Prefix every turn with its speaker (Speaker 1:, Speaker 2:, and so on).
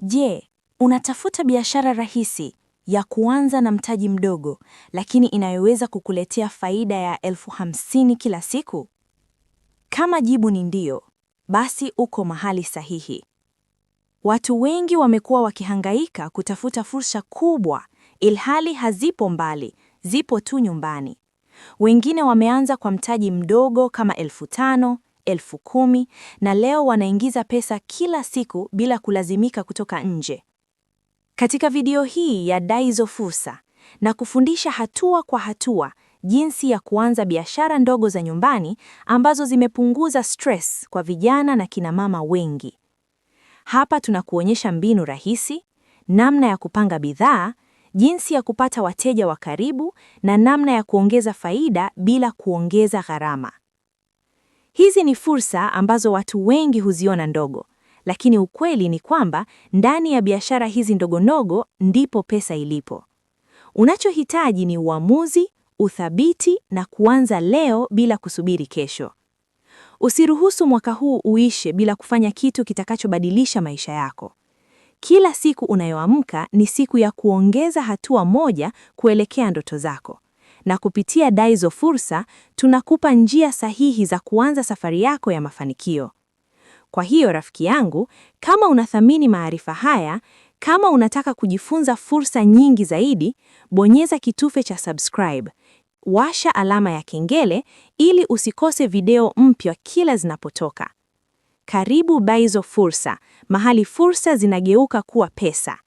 Speaker 1: Je, unatafuta biashara rahisi ya kuanza na mtaji mdogo, lakini inayoweza kukuletea faida ya 50,000 kila siku? Kama jibu ni ndio, basi uko mahali sahihi. Watu wengi wamekuwa wakihangaika kutafuta fursa kubwa, ilhali hazipo mbali, zipo tu nyumbani. Wengine wameanza kwa mtaji mdogo kama 5,000, 10,000 na leo wanaingiza pesa kila siku bila kulazimika kutoka nje. Katika video hii ya Daizo Fursa na kufundisha hatua kwa hatua jinsi ya kuanza biashara ndogo za nyumbani ambazo zimepunguza stress kwa vijana na kina mama wengi. Hapa tunakuonyesha mbinu rahisi, namna ya kupanga bidhaa, jinsi ya kupata wateja wa karibu na namna ya kuongeza faida bila kuongeza gharama. Hizi ni fursa ambazo watu wengi huziona ndogo, lakini ukweli ni kwamba ndani ya biashara hizi ndogo ndipo pesa ilipo. Unachohitaji ni uamuzi, uthabiti na kuanza leo bila kusubiri kesho. Usiruhusu mwaka huu uishe bila kufanya kitu kitakachobadilisha maisha yako. Kila siku unayoamka ni siku ya kuongeza hatua moja kuelekea ndoto zako. Na kupitia Daizo Fursa, tunakupa njia sahihi za kuanza safari yako ya mafanikio. Kwa hiyo rafiki yangu, kama unathamini maarifa haya, kama unataka kujifunza fursa nyingi zaidi, bonyeza kitufe cha subscribe. Washa alama ya kengele ili usikose video mpya kila zinapotoka. Karibu Daizo Fursa, mahali fursa zinageuka kuwa pesa.